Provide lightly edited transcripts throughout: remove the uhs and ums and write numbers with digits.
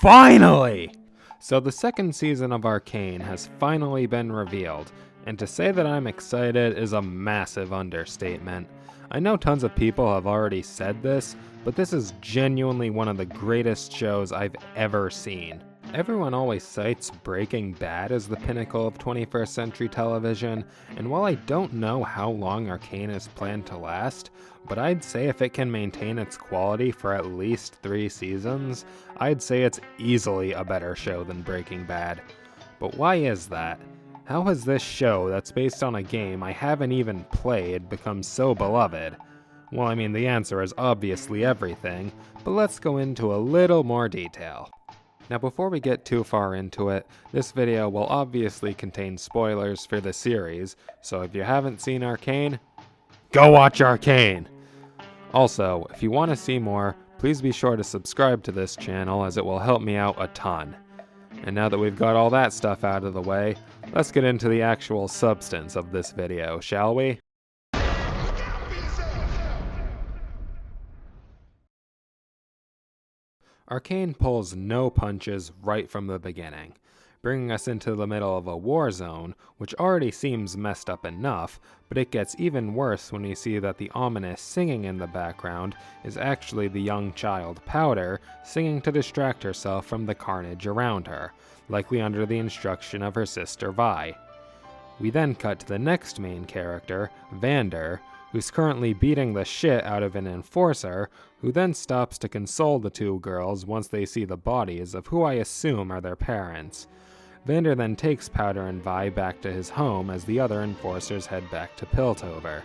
Finally! So the second season of Arcane has finally been revealed, and to say that I'm excited is a massive understatement. I know tons of people have already said this, but this is genuinely one of the greatest shows I've ever seen. Everyone always cites Breaking Bad as the pinnacle of 21st century television, and while I don't know how long Arcane is planned to last, but I'd say if it can maintain its quality for at least 3 seasons, I'd say it's easily a better show than Breaking Bad. But why is that? How has this show that's based on a game I haven't even played become so beloved? Well, I mean, the answer is obviously everything, but let's go into a little more detail. Now before we get too far into it, this video will obviously contain spoilers for the series, so if you haven't seen Arcane, go watch Arcane! Also, if you want to see more, please be sure to subscribe to this channel as it will help me out a ton. And now that we've got all that stuff out of the way, let's get into the actual substance of this video, shall we? Arcane pulls no punches right from the beginning, bringing us into the middle of a war zone, which already seems messed up enough, but it gets even worse when you see that the ominous singing in the background is actually the young child Powder singing to distract herself from the carnage around her, likely under the instruction of her sister Vi. We then cut to the next main character, Vander, who's currently beating the shit out of an enforcer, who then stops to console the two girls once they see the bodies of who I assume are their parents. Vander then takes Powder and Vi back to his home as the other enforcers head back to Piltover.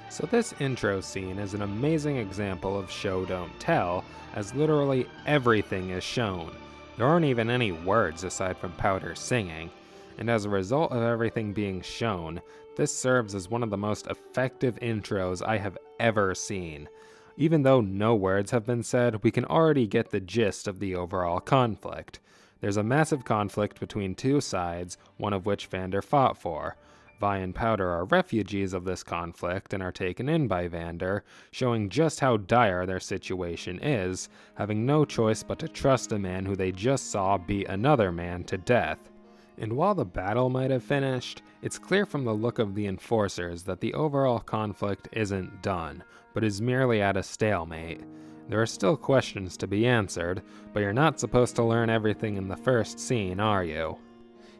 So this intro scene is an amazing example of show don't tell, as literally everything is shown. There aren't even any words aside from Powder singing, and as a result of everything being shown, this serves as one of the most effective intros I have ever seen. Even though no words have been said, we can already get the gist of the overall conflict. There's a massive conflict between two sides, one of which Vander fought for. Vi and Powder are refugees of this conflict and are taken in by Vander, showing just how dire their situation is, having no choice but to trust a man who they just saw beat another man to death. And while the battle might have finished, it's clear from the look of the enforcers that the overall conflict isn't done, but is merely at a stalemate. There are still questions to be answered, but you're not supposed to learn everything in the first scene, are you?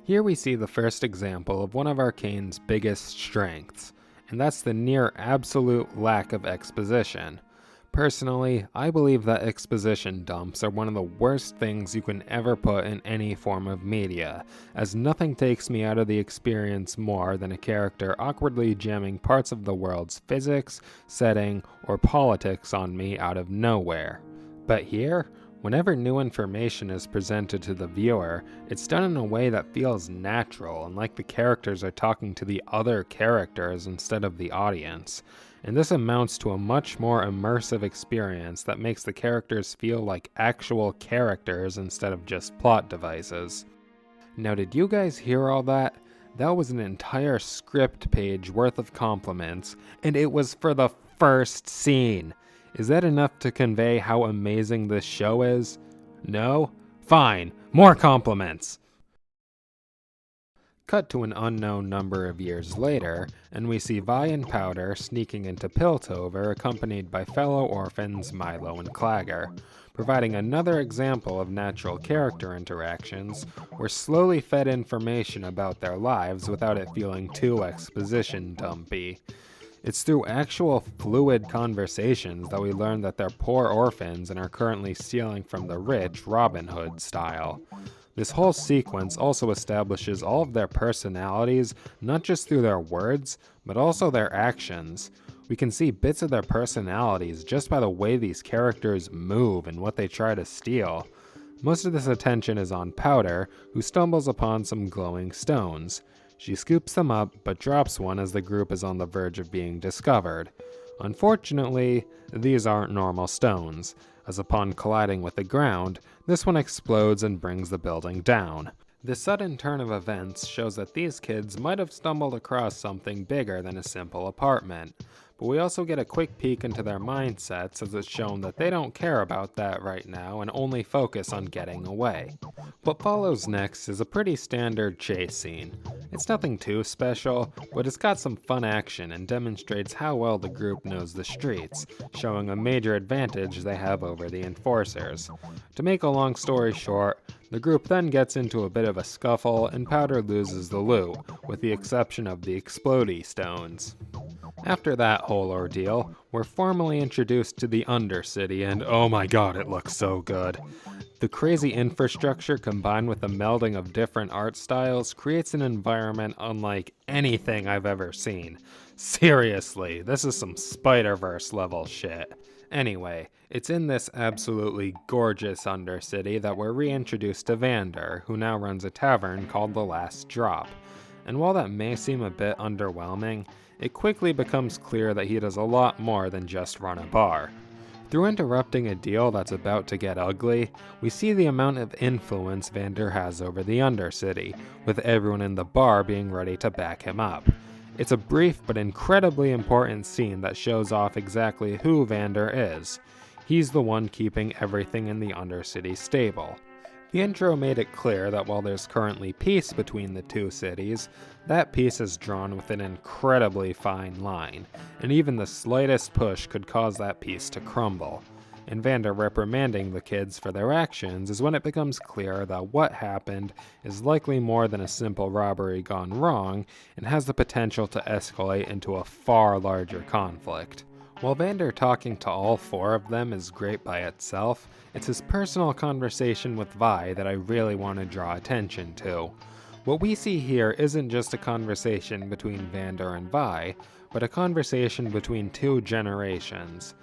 Here we see the first example of one of Arcane's biggest strengths, and that's the near absolute lack of exposition. Personally, I believe that exposition dumps are one of the worst things you can ever put in any form of media, as nothing takes me out of the experience more than a character awkwardly jamming parts of the world's physics, setting, or politics on me out of nowhere. But here, whenever new information is presented to the viewer, it's done in a way that feels natural and like the characters are talking to the other characters instead of the audience. And this amounts to a much more immersive experience that makes the characters feel like actual characters instead of just plot devices. Now, did you guys hear all that? That was an entire script page worth of compliments, and it was for the first scene. Is that enough to convey how amazing this show is? No? Fine, more compliments! Cut to an unknown number of years later, and we see Vi and Powder sneaking into Piltover accompanied by fellow orphans Milo and Clagger, providing another example of natural character interactions. We're slowly fed information about their lives without it feeling too exposition dumpy. It's through actual fluid conversations that we learn that they're poor orphans and are currently stealing from the rich Robin Hood style. This whole sequence also establishes all of their personalities, not just through their words, but also their actions. We can see bits of their personalities just by the way these characters move and what they try to steal. Most of this attention is on Powder, who stumbles upon some glowing stones. She scoops them up, but drops one as the group is on the verge of being discovered. Unfortunately, these aren't normal stones, as upon colliding with the ground, this one explodes and brings the building down. The sudden turn of events shows that these kids might have stumbled across something bigger than a simple apartment. but we also get a quick peek into their mindsets as it's shown that they don't care about that right now and only focus on getting away. What follows next is a pretty standard chase scene. It's nothing too special, but it's got some fun action and demonstrates how well the group knows the streets, showing a major advantage they have over the enforcers. To make a long story short, the group then gets into a bit of a scuffle and Powder loses the loot, with the exception of the explodey stones. After that whole ordeal, we're formally introduced to the undercity and oh my god, it looks so good. The crazy infrastructure combined with the melding of different art styles creates an environment unlike anything I've ever seen. Seriously, this is some Spider-Verse level shit. Anyway, it's in this absolutely gorgeous undercity that we're reintroduced to Vander, who now runs a tavern called The Last Drop. And while that may seem a bit underwhelming, it quickly becomes clear that he does a lot more than just run a bar. Through interrupting a deal that's about to get ugly, we see the amount of influence Vander has over the undercity, with everyone in the bar being ready to back him up. It's a brief but incredibly important scene that shows off exactly who Vander is. He's the one keeping everything in the undercity stable. The intro made it clear that while there's currently peace between the two cities, that peace is drawn with an incredibly fine line, and even the slightest push could cause that peace to crumble. And Vander reprimanding the kids for their actions is when it becomes clear that what happened is likely more than a simple robbery gone wrong and has the potential to escalate into a far larger conflict. While Vander talking to all four of them is great by itself, it's his personal conversation with Vi that I really want to draw attention to. What we see here isn't just a conversation between Vander and Vi, but a conversation between two generations.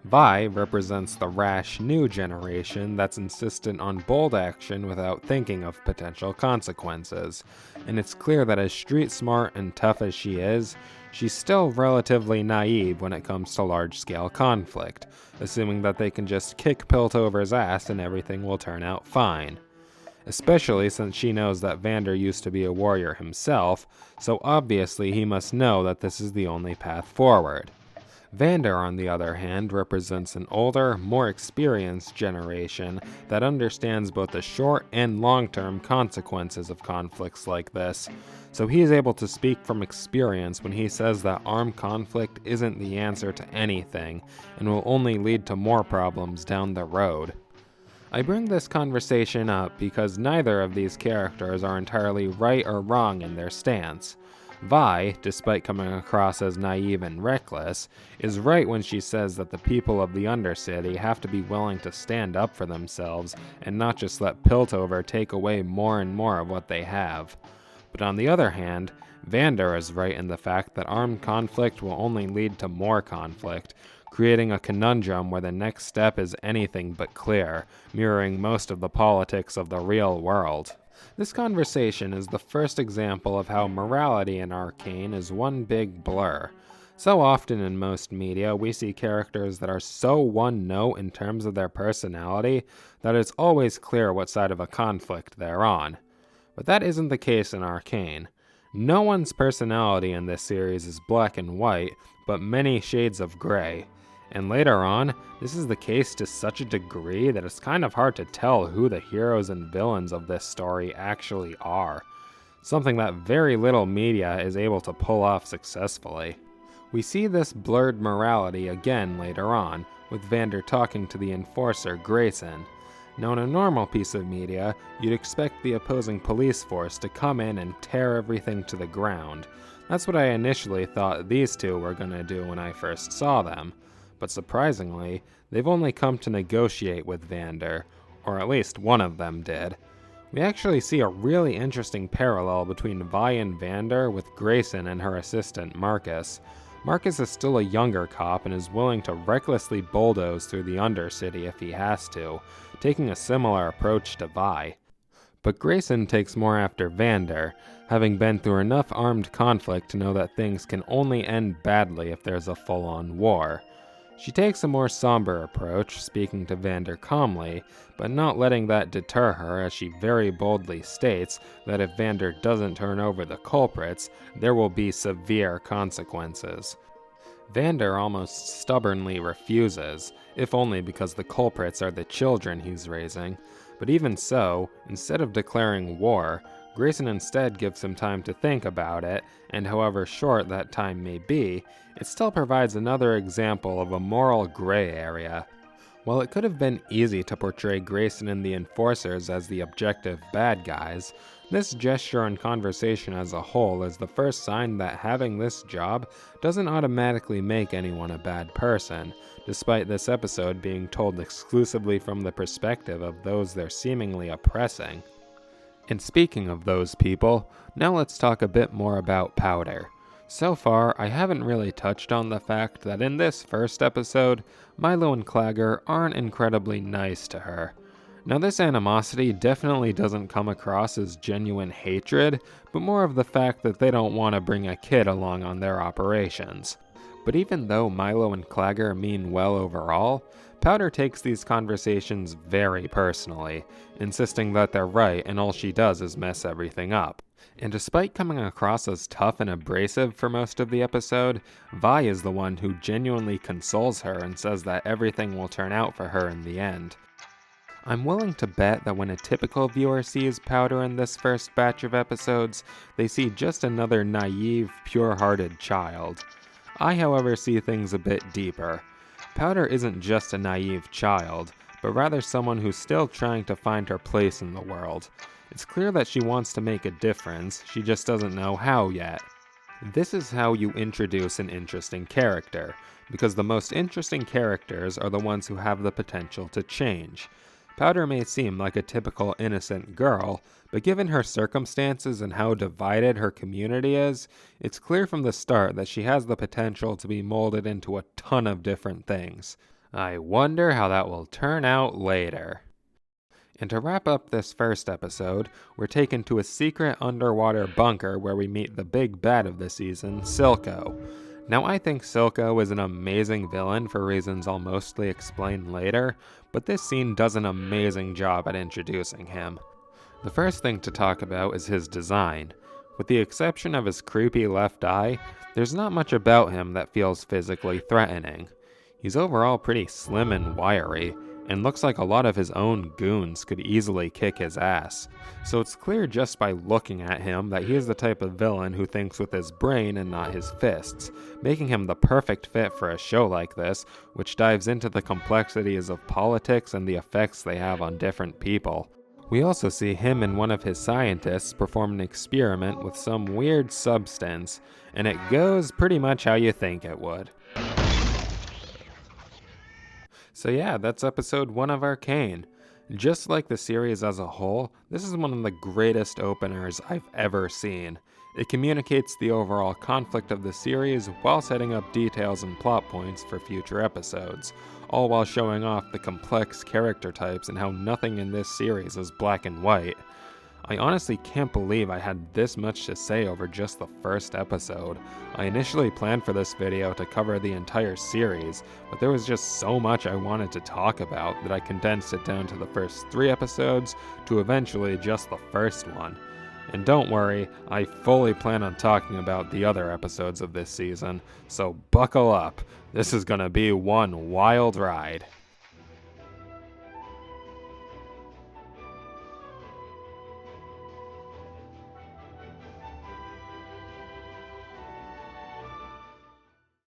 Vi represents the rash new generation that's insistent on bold action without thinking of potential consequences, and it's clear that as street smart and tough as she is, she's still relatively naive when it comes to large-scale conflict, assuming that they can just kick Piltover's ass and everything will turn out fine. Especially since she knows that Vander used to be a warrior himself, so obviously he must know that this is the only path forward. Vander, on the other hand, represents an older, more experienced generation that understands both the short and long-term consequences of conflicts like this, so he is able to speak from experience when he says that armed conflict isn't the answer to anything and will only lead to more problems down the road. I bring this conversation up because neither of these characters are entirely right or wrong in their stance. Vi, despite coming across as naive and reckless, is right when she says that the people of the Undercity have to be willing to stand up for themselves and not just let Piltover take away more and more of what they have. But on the other hand, Vander is right in the fact that armed conflict will only lead to more conflict, creating a conundrum where the next step is anything but clear, mirroring most of the politics of the real world. This conversation is the first example of how morality in Arcane is one big blur. So often in most media, we see characters that are so one note in terms of their personality that it's always clear what side of a conflict they're on. But that isn't the case in Arcane. No one's personality in this series is black and white, but many shades of gray. And later on, this is the case to such a degree that it's kind of hard to tell who the heroes and villains of this story actually are. Something that very little media is able to pull off successfully. We see this blurred morality again later on, with Vander talking to the enforcer Grayson. Now in a normal piece of media, you'd expect the opposing police force to come in and tear everything to the ground. That's what I initially thought these two were gonna do when I first saw them. But surprisingly, they've only come to negotiate with Vander, or at least one of them did. We actually see a really interesting parallel between Vi and Vander with Grayson and her assistant Marcus. Marcus is still a younger cop and is willing to recklessly bulldoze through the Undercity if he has to, taking a similar approach to Vi. But Grayson takes more after Vander, having been through enough armed conflict to know that things can only end badly if there's a full-on war. She takes a more somber approach, speaking to Vander calmly, but not letting that deter her as she very boldly states that if Vander doesn't turn over the culprits, there will be severe consequences. Vander almost stubbornly refuses, if only because the culprits are the children he's raising. But even so, instead of declaring war, Grayson instead gives him time to think about it, and however short that time may be, it still provides another example of a moral gray area. While it could have been easy to portray Grayson and the Enforcers as the objective bad guys, this gesture and conversation as a whole is the first sign that having this job doesn't automatically make anyone a bad person, despite this episode being told exclusively from the perspective of those they're seemingly oppressing. And speaking of those people, now let's talk a bit more about Powder. So far, I haven't really touched on the fact that in this first episode, Milo and Clagger aren't incredibly nice to her. Now this animosity definitely doesn't come across as genuine hatred, but more of the fact that they don't want to bring a kid along on their operations. But even though Milo and Clagger mean well overall, Powder takes these conversations very personally, insisting that they're right and all she does is mess everything up. And despite coming across as tough and abrasive for most of the episode, Vi is the one who genuinely consoles her and says that everything will turn out for her in the end. I'm willing to bet that when a typical viewer sees Powder in this first batch of episodes, they see just another naive, pure-hearted child. I, however, see things a bit deeper. Powder isn't just a naive child, but rather someone who's still trying to find her place in the world. It's clear that she wants to make a difference, she just doesn't know how yet. This is how you introduce an interesting character, because the most interesting characters are the ones who have the potential to change. Powder may seem like a typical innocent girl, but given her circumstances and how divided her community is, it's clear from the start that she has the potential to be molded into a ton of different things. I wonder how that will turn out later. And to wrap up this first episode, we're taken to a secret underwater bunker where we meet the big bad of the season, Silco. Now I think Silco is an amazing villain for reasons I'll mostly explain later, but this scene does an amazing job at introducing him. The first thing to talk about is his design. With the exception of his creepy left eye, there's not much about him that feels physically threatening. He's overall pretty slim and wiry, and looks like a lot of his own goons could easily kick his ass. So it's clear just by looking at him that he is the type of villain who thinks with his brain and not his fists, making him the perfect fit for a show like this, which dives into the complexities of politics and the effects they have on different people. We also see him and one of his scientists perform an experiment with some weird substance, and it goes pretty much how you think it would. So yeah, that's episode 1 of Arcane. Just like the series as a whole, this is one of the greatest openers I've ever seen. It communicates the overall conflict of the series while setting up details and plot points for future episodes, all while showing off the complex character types and how nothing in this series is black and white. I honestly can't believe I had this much to say over just the first episode. I initially planned for this video to cover the entire series, but there was just so much I wanted to talk about that I condensed it down to the first 3 episodes to eventually just the first one. And don't worry, I fully plan on talking about the other episodes of this season, so buckle up. This is gonna be one wild ride.